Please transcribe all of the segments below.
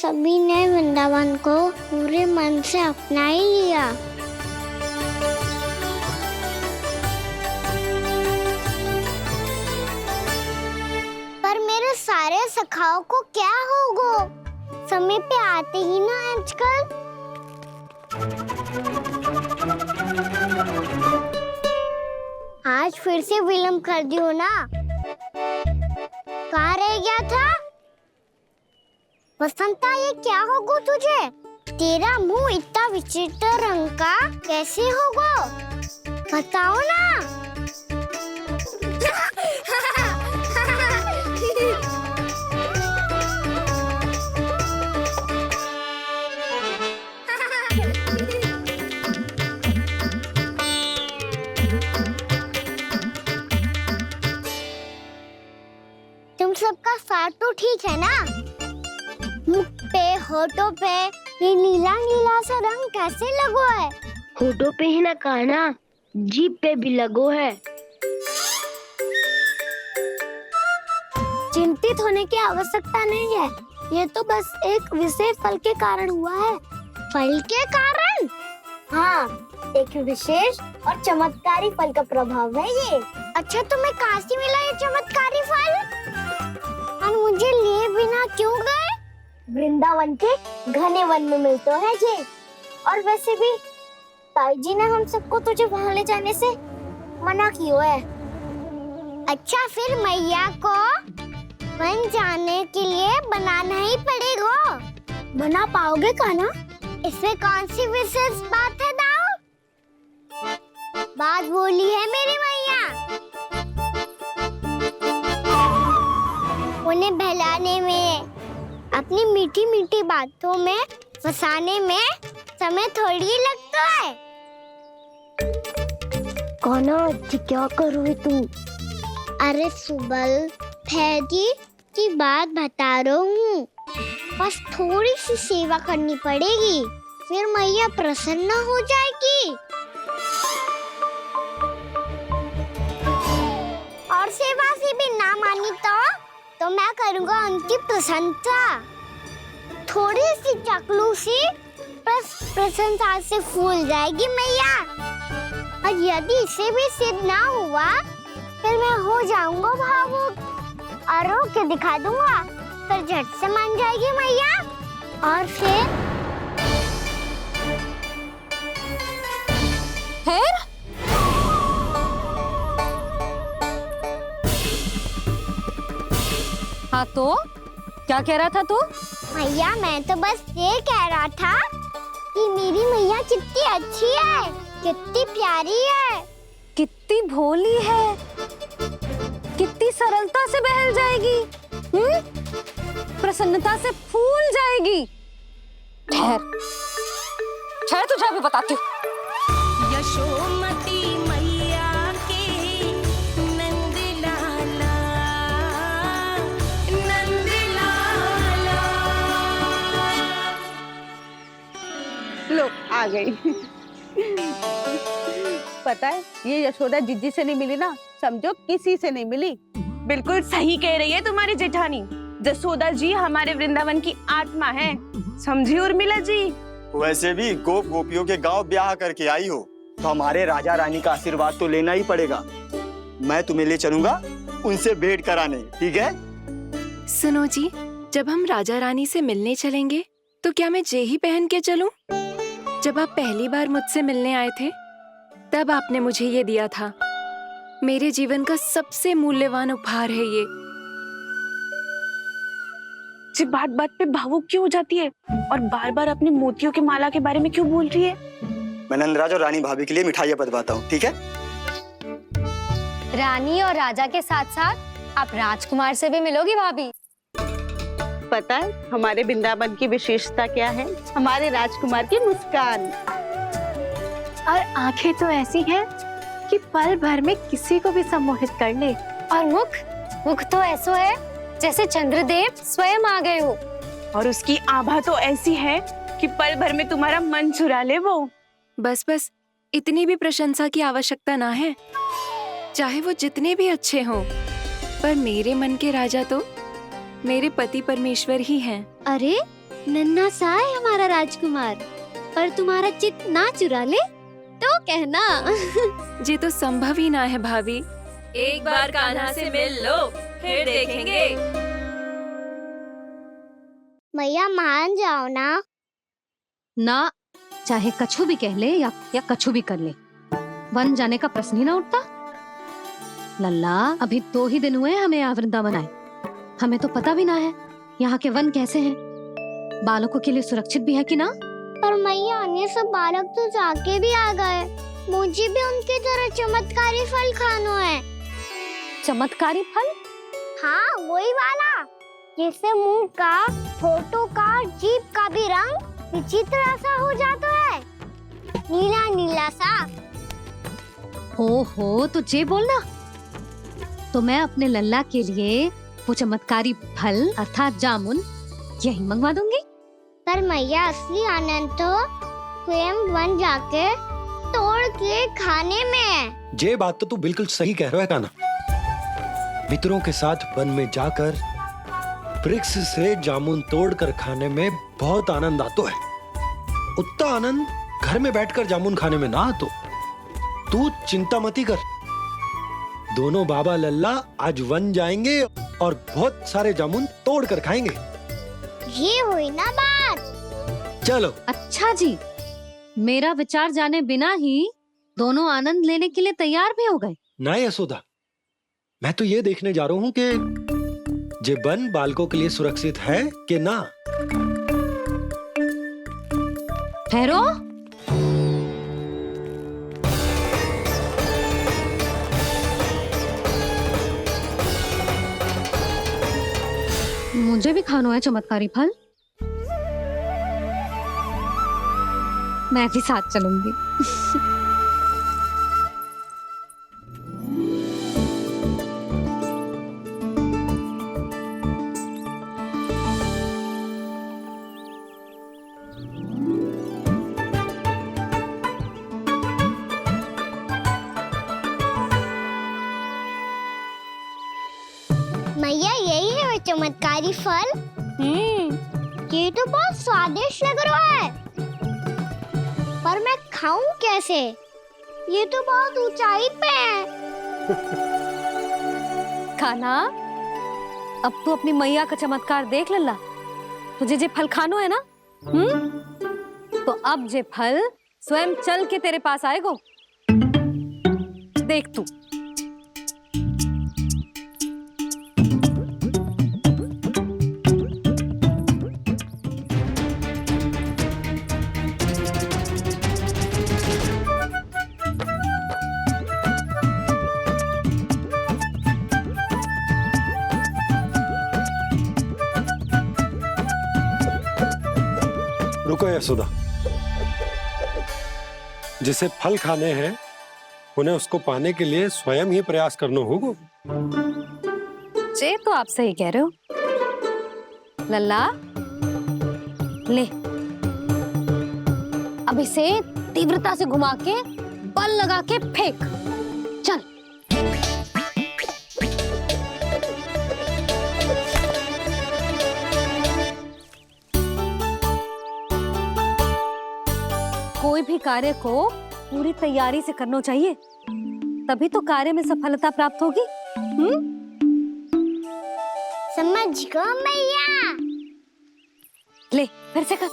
सभी ने वृंदावन को पूरे मन से अपना ही लिया। पर मेरे सारे सखाओं को क्या होगा? समय पे आते ही ना आजकल। आज फिर से विलम्ब कर दियो ना। कहाँ रह गया था? वसंता, ये क्या होगा तुझे? तेरा मुंह इतना विचित्र रंग का कैसे होगा? बताओ ना। तुम सबका साथ तो ठीक है ना? मुख पे, होठों पे ये नीला नीला सा रंग कैसे लगो है? होठों पे ही ना कहना, जीभ पे भी लगो है। चिंतित होने की आवश्यकता नहीं है। ये तो बस एक विशेष फल के कारण हुआ है। फल के कारण? हाँ, एक विशेष और चमत्कारी फल का प्रभाव है ये। अच्छा, तुम्हें कहाँ से मिला ये चमत्कारी फल? और मुझे लिए बिना क्यों गए? वृंदावन के घने वन में मिलते है ये। और वैसे भी ताई जी ने हम सबको तुझे वहाँ ले जाने से मना किया है। अच्छा, फिर मैया को वन जाने के लिए बनाना ही पड़ेगा। बना पाओगे कान्हा? इसमें कौन सी विशेष बात है दाऊ? बात बोली है मेरी मैया। उन्हें बहलाने में, अपनी मीठी मीठी बातों में फंसाने में समय थोड़ी ही लगता है। कान्हा, क्या करोगे तू? अरे सुबल, फैजी की बात बता रहा हूँ। बस थोड़ी सी सेवा करनी पड़ेगी, फिर मैया प्रसन्न हो जाएगी। और सेवा से भी ना मानी तो मैं करूँगा उनकी प्रशंसा। थोड़ी सी चाकलूसी बस प्रशंसा से फूल जाएगी मैया। और यदि इसे भी सिद्ध ना हुआ, फिर मैं हो जाऊंगा भावुक और रो के दिखा दूंगा। फिर झट से मान जाएगी मैया। और फिर हाँ तो क्या कह रहा था तू? मैया, मैं तो बस ये कह रहा था कि मेरी मैया कितनी अच्छी है, कितनी प्यारी है, कितनी भोली है, कितनी सरलता से बहल जाएगी, प्रसन्नता से फूल जाएगी। ठहर ठहर, तुझे अभी बताती हूँ। यशोमती मैया के नंद लाला, नंद लाला। लो आ गई। पता है, ये यशोदा जिज्जी से नहीं मिली ना, समझो किसी से नहीं मिली। बिल्कुल सही कह रही है तुम्हारी जेठानी। जसोदा जी हमारे वृंदावन की आत्मा है, समझी उर्मिला जी। वैसे भी गोप गोपियों के गांव ब्याह करके आई हो, तो हमारे राजा रानी का आशीर्वाद तो लेना ही पड़ेगा। मैं तुम्हें ले चलूंगा उनसे भेंट कराने, ठीक है? सुनो जी, जब हम राजा रानी से मिलने चलेंगे तो क्या मैं जे ही पहन के चलूं? जब आप पहली बार मुझसे मिलने आए थे, तब आपने मुझे ये दिया था। मेरे जीवन का सबसे मूल्यवान उपहार है ये। जी बात बात पे भावुक क्यों हो जाती है और बार बार अपनी मोतियों की माला के बारे में क्यों बोल रही है? मैं नंदराज और रानी भाभी के लिए मिठाइयाँ बंटवाता हूँ, ठीक है? रानी और राजा के साथ साथ आप राजकुमार से भी मिलोगी भाभी। पता है हमारे वृंदावन की विशेषता क्या है? हमारे राजकुमार की मुस्कान। और आंखें तो ऐसी हैं कि पल भर में किसी को भी सम्मोहित कर ले। और मुख तो ऐसा है जैसे चंद्रदेव स्वयं आ गए हो। और उसकी आभा तो ऐसी है कि पल भर में तुम्हारा मन चुरा ले वो। बस बस, इतनी भी प्रशंसा की आवश्यकता ना है। चाहे वो जितने भी अच्छे हों, पर मेरे मन के राजा तो मेरे पति परमेश्वर ही हैं। अरे नन्हा सा है हमारा राजकुमार, पर तुम्हारा चित ना चुरा ले तो कहना। ये तो संभव ही ना है भाभी। एक बार कान्हा से मिल लो, फिर देखेंगे। मैया मान जाओ ना। ना, चाहे कछु भी कह ले या कछु भी कर ले, वन जाने का प्रश्न ही ना उठता। लल्ला, अभी 2 ही दिन हुए हमें यहाँ वृंदावन आए, हमें तो पता भी ना है यहाँ के वन कैसे हैं, बालकों के लिए सुरक्षित भी है कि ना। पर मैया ये सब बालक तो जाके भी आ गए, मुझे भी उनके तरह चमत्कारी फल खाना है। चमत्कारी फल? हाँ, वही वाला जिससे मुंह का, होठों का, जीभ का भी रंग विचित्र सा हो जाता है, नीला नीला सा। हो तो जे बोलना, तो मैं अपने लल्ला के लिए वो चमत्कारी फल अर्थात जामुन यही मंगवा दूंगी। पर मैया असली आनंद तो स्वयं वन जाके तोड़ के खाने में है। ये बात तो तू बिल्कुल सही कह रहा है कान्हा। मित्रों के साथ वन में जाकर वृक्ष से जामुन तोड़कर खाने में बहुत आनंद आता है। उतना आनंद घर में बैठकर जामुन खाने में ना आतो। तू चिंता मती कर, दोनों बाबा लल्ला आज वन जाएंगे और बहुत सारे जामुन तोड़कर खाएंगे। ये हुई ना बात। चलो। अच्छा जी, मेरा विचार जाने बिना ही दोनों आनंद लेने के लिए तैयार भी हो गए। ना यशोदा, मैं तो ये देखने जा रहा हूँ कि ये वन बालकों के लिए सुरक्षित है कि ना। ठहरो, मुझे भी खाना है चमत्कारी फल, मैं भी साथ चलूंगी। मैया यही है वो चमत्कारी फल। ये तो बहुत स्वादिष्ट लग रहा है, पर मैं खाऊं कैसे? ये तो बहुत ऊंचाई पे है। खाना, अब तू अपनी मैया का चमत्कार देख लल्ला। तुझे जे फल खानो है ना, तो अब जे फल स्वयं चल के तेरे पास आएगो। देख तू। रुको यशोदा, जिसे फल खाने हैं उन्हें उसको पाने के लिए स्वयं ही प्रयास करना होगा। जे तो आप सही कह रहे हो लल्ला। ले, अब इसे तीव्रता से घुमा के बल लगा के फेंक। चल। कोई भी कार्य को पूरी तैयारी से करना चाहिए, तभी तो कार्य में सफलता प्राप्त होगी। समझ गो मैया। ले, फिर से कर।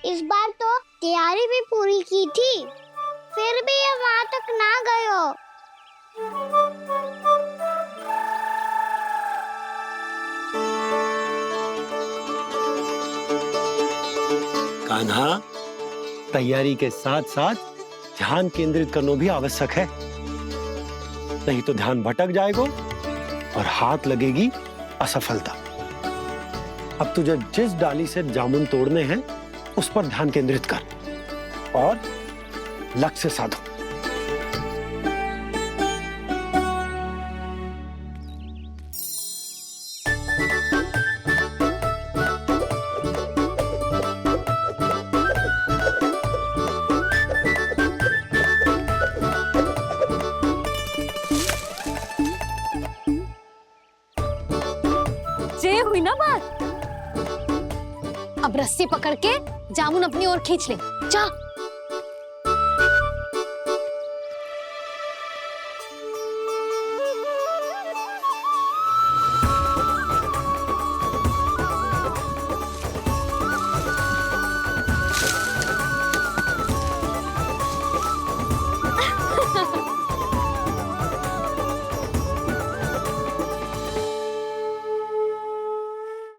इस बार तो तैयारी भी पूरी की थी, फिर भी ये वहां तक ना गयो। कान्हा, तैयारी के साथ साथ ध्यान केंद्रित करना भी आवश्यक है, नहीं तो ध्यान भटक जाएगा और हाथ लगेगी असफलता। अब तुझे जिस डाली से जामुन तोड़ने हैं उस पर ध्यान केंद्रित कर और लक्ष्य साधो। जे हुई ना बात। अब रस्सी पकड़ के जामुन अपनी ओर खींच ले। जा।